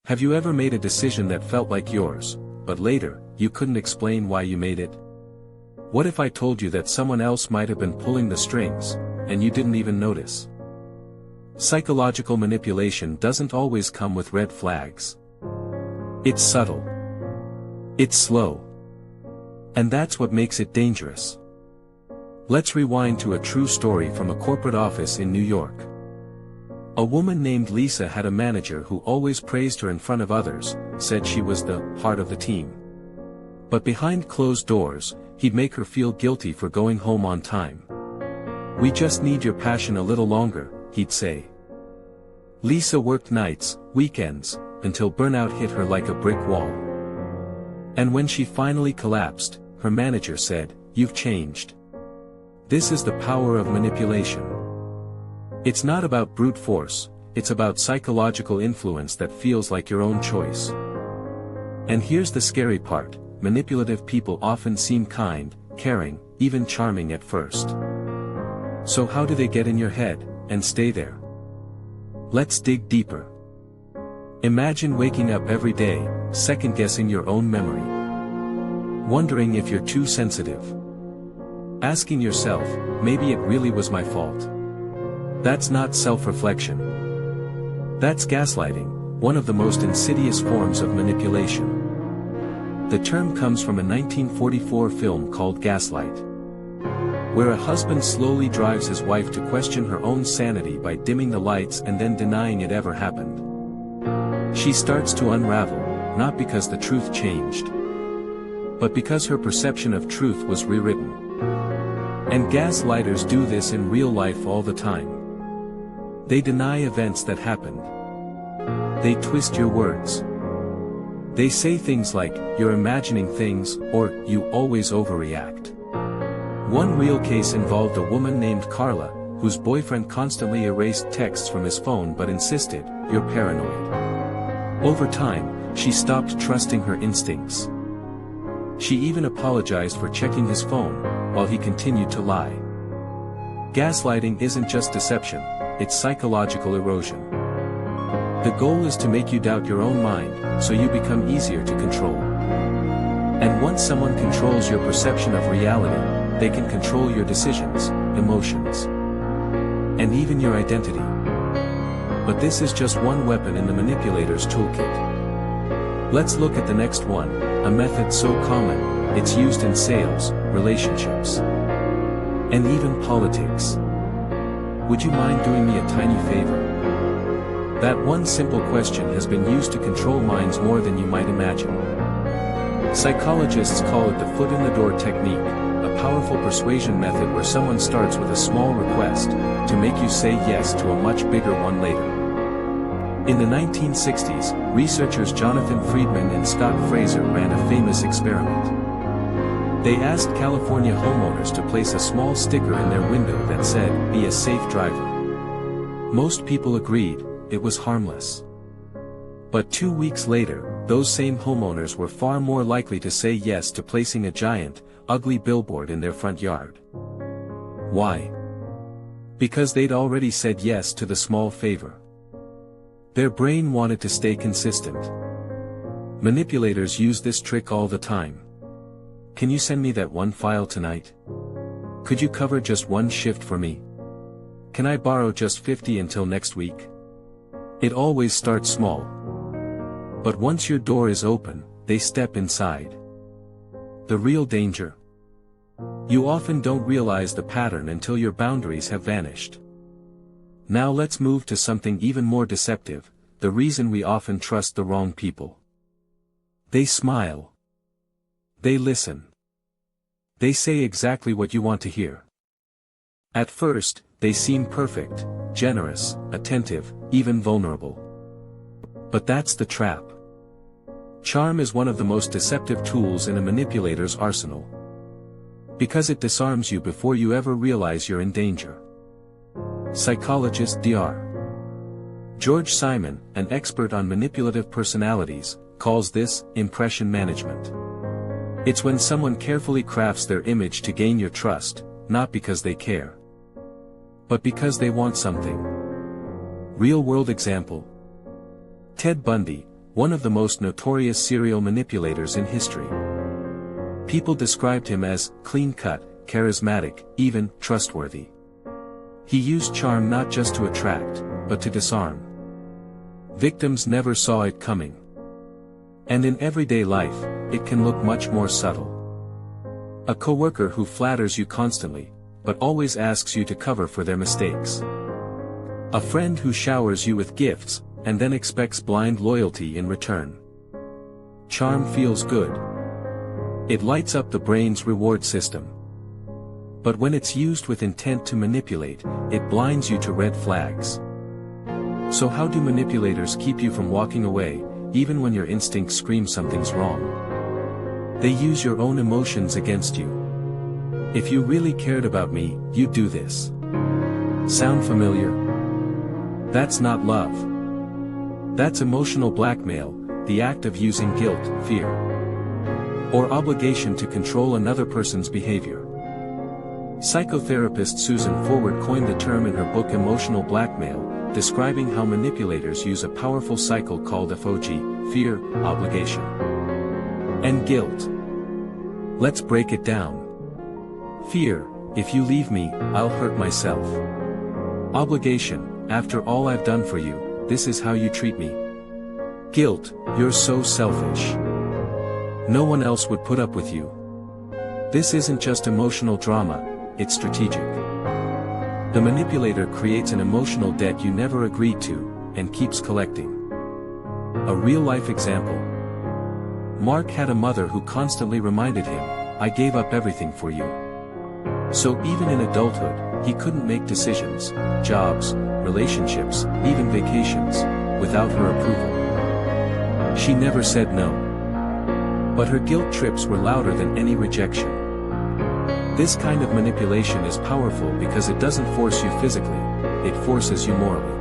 Have you ever made a decision that felt like yours, but later, you couldn't explain why you made it? What if I told you that someone else might have been pulling the strings, and you didn't even notice? Psychological manipulation doesn't always come with red flags. It's subtle. It's slow. And that's what makes it dangerous. Let's rewind to a true story from a corporate office in New York. A woman named Lisa had a manager who always praised her in front of others, said she was the heart of the team. But behind closed doors, he'd make her feel guilty for going home on time. "We just need your passion a little longer," he'd say. Lisa worked nights, weekends, until burnout hit her like a brick wall. And when she finally collapsed, her manager said, "You've changed." This is the power of manipulation. It's not about brute force, it's about psychological influence that feels like your own choice. And here's the scary part, manipulative people often seem kind, caring, even charming at first. So how do they get in your head, and stay there? Let's dig deeper. Imagine waking up every day, second-guessing your own memory. Wondering if you're too sensitive. Asking yourself, maybe it really was my fault. That's not self-reflection. That's gaslighting, one of the most insidious forms of manipulation. The term comes from a 1944 film called Gaslight, where a husband slowly drives his wife to question her own sanity by dimming the lights and then denying it ever happened. She starts to unravel, not because the truth changed, but because her perception of truth was rewritten. And gaslighters do this in real life all the time. They deny events that happened. They twist your words. They say things like, "You're imagining things," or "You always overreact." One real case involved a woman named Carla, whose boyfriend constantly erased texts from his phone but insisted, "You're paranoid." Over time, she stopped trusting her instincts. She even apologized for checking his phone, while he continued to lie. Gaslighting isn't just deception, it's psychological erosion. The goal is to make you doubt your own mind, so you become easier to control. And once someone controls your perception of reality, they can control your decisions, emotions, and even your identity. But this is just one weapon in the manipulator's toolkit. Let's look at the next one, a method so common, it's used in sales, relationships, and even politics. Would you mind doing me a tiny favor? That one simple question has been used to control minds more than you might imagine. Psychologists call it the foot-in-the-door technique, a powerful persuasion method where someone starts with a small request, to make you say yes to a much bigger one later. In the 1960s, researchers Jonathan Friedman and Scott Fraser ran a famous experiment. They asked California homeowners to place a small sticker in their window that said, "Be a safe driver." Most people agreed, it was harmless. But 2 weeks later, those same homeowners were far more likely to say yes to placing a giant, ugly billboard in their front yard. Why? Because they'd already said yes to the small favor. Their brain wanted to stay consistent. Manipulators use this trick all the time. "Can you send me that one file tonight? Could you cover just one shift for me? Can I borrow just 50 until next week?" It always starts small. But once your door is open, they step inside. The real danger. You often don't realize the pattern until your boundaries have vanished. Now let's move to something even more deceptive, the reason we often trust the wrong people. They smile. They listen. They say exactly what you want to hear. At first, they seem perfect, generous, attentive, even vulnerable. But that's the trap. Charm is one of the most deceptive tools in a manipulator's arsenal. Because it disarms you before you ever realize you're in danger. Psychologist Dr. George Simon, an expert on manipulative personalities, calls this impression management. It's when someone carefully crafts their image to gain your trust, not because they care, but because they want something. Real-world example. Ted Bundy, one of the most notorious serial manipulators in history. People described him as clean-cut, charismatic, even trustworthy. He used charm not just to attract, but to disarm. Victims never saw it coming. And in everyday life, it can look much more subtle. A coworker who flatters you constantly, but always asks you to cover for their mistakes. A friend who showers you with gifts, and then expects blind loyalty in return. Charm feels good. It lights up the brain's reward system. But when it's used with intent to manipulate, it blinds you to red flags. So how do manipulators keep you from walking away, even when your instincts scream something's wrong? They use your own emotions against you. If you really cared about me, you'd do this. Sound familiar? That's not love. That's emotional blackmail, the act of using guilt, fear, or obligation to control another person's behavior. Psychotherapist Susan Forward coined the term in her book Emotional Blackmail, describing how manipulators use a powerful cycle called FOG, fear, obligation, and guilt. Let's break it down. Fear, if you leave me, I'll hurt myself. Obligation, after all I've done for you, this is how you treat me. Guilt, you're so selfish. No one else would put up with you. This isn't just emotional drama, it's strategic. The manipulator creates an emotional debt you never agreed to, and keeps collecting. A real-life example. Mark had a mother who constantly reminded him, "I gave up everything for you." So even in adulthood, he couldn't make decisions, jobs, relationships, even vacations, without her approval. She never said no. But her guilt trips were louder than any rejection. This kind of manipulation is powerful because it doesn't force you physically, it forces you morally.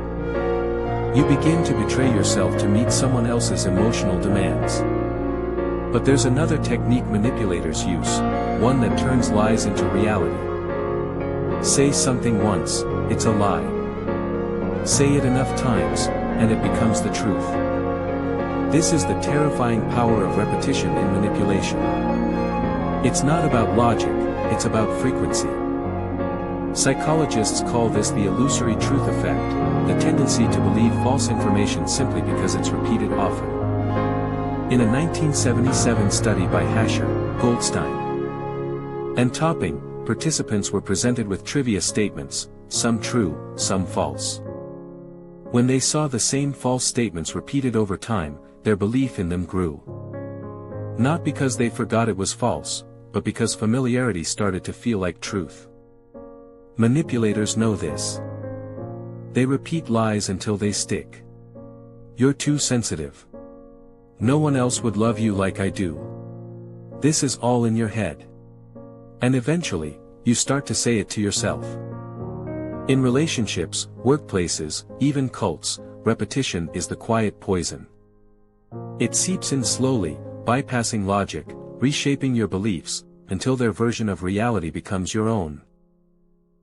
You begin to betray yourself to meet someone else's emotional demands. But there's another technique manipulators use, one that turns lies into reality. Say something once, it's a lie. Say it enough times, and it becomes the truth. This is the terrifying power of repetition in manipulation. It's not about logic, it's about frequency. Psychologists call this the illusory truth effect, the tendency to believe false information simply because it's repeated often. In a 1977 study by Hasher, Goldstein, and Topping, participants were presented with trivia statements, some true, some false. When they saw the same false statements repeated over time, their belief in them grew. Not because they forgot it was false, but because familiarity started to feel like truth. Manipulators know this. They repeat lies until they stick. You're too sensitive. No one else would love you like I do. This is all in your head. And eventually, you start to say it to yourself. In relationships, workplaces, even cults, repetition is the quiet poison. It seeps in slowly, bypassing logic, reshaping your beliefs, until their version of reality becomes your own.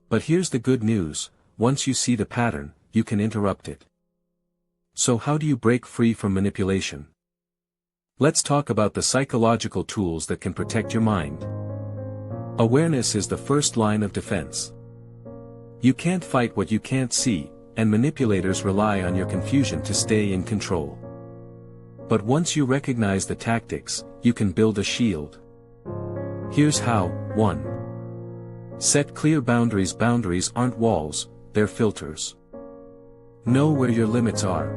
But here's the good news, once you see the pattern, you can interrupt it. So how do you break free from manipulation? Let's talk about the psychological tools that can protect your mind. Awareness is the first line of defense. You can't fight what you can't see, and manipulators rely on your confusion to stay in control. But once you recognize the tactics, you can build a shield. Here's how. 1. Set clear boundaries. Boundaries aren't walls, they're filters. Know where your limits are.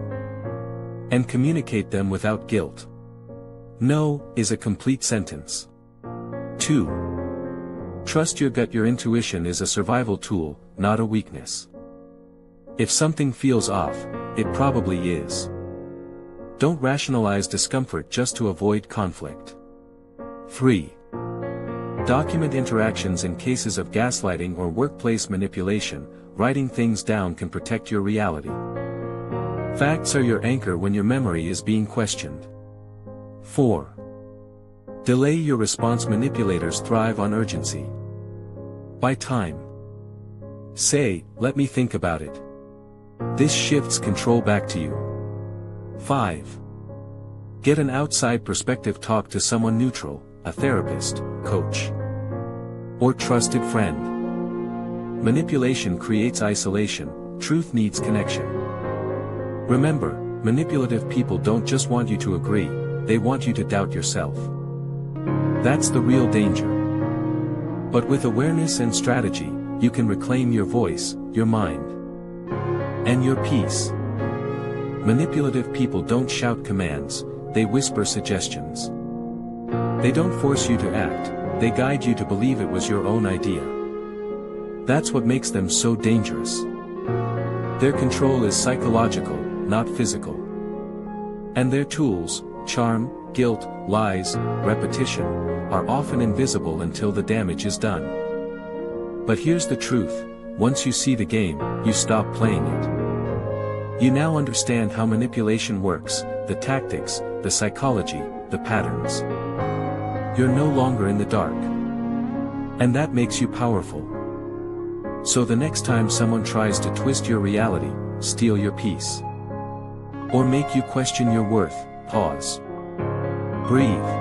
And communicate them without guilt. No is a complete sentence. 2. Trust your gut. Your intuition is a survival tool, not a weakness. If something feels off, it probably is. Don't rationalize discomfort just to avoid conflict. 3. Document interactions. In cases of gaslighting or workplace manipulation, writing things down can protect your reality. Facts are your anchor when your memory is being questioned. 4. Delay your response. Manipulators thrive on urgency. Buy time. Say, "Let me think about it." This shifts control back to you. 5. Get an outside perspective. Talk to someone neutral, a therapist, coach, or trusted friend. Manipulation creates isolation, truth needs connection. Remember, manipulative people don't just want you to agree, they want you to doubt yourself. That's the real danger. But with awareness and strategy, you can reclaim your voice, your mind, and your peace. Manipulative people don't shout commands, they whisper suggestions. They don't force you to act, they guide you to believe it was your own idea. That's what makes them so dangerous. Their control is psychological, not physical. And their tools, charm, guilt, lies, repetition, are often invisible until the damage is done. But here's the truth, once you see the game, you stop playing it. You now understand how manipulation works, the tactics, the psychology, the patterns. You're no longer in the dark. And that makes you powerful. So the next time someone tries to twist your reality, steal your peace, or make you question your worth, pause. Breathe.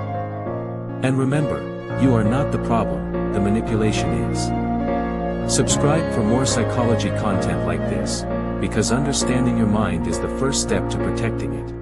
And remember, you are not the problem, the manipulation is. Subscribe for more psychology content like this, because understanding your mind is the first step to protecting it.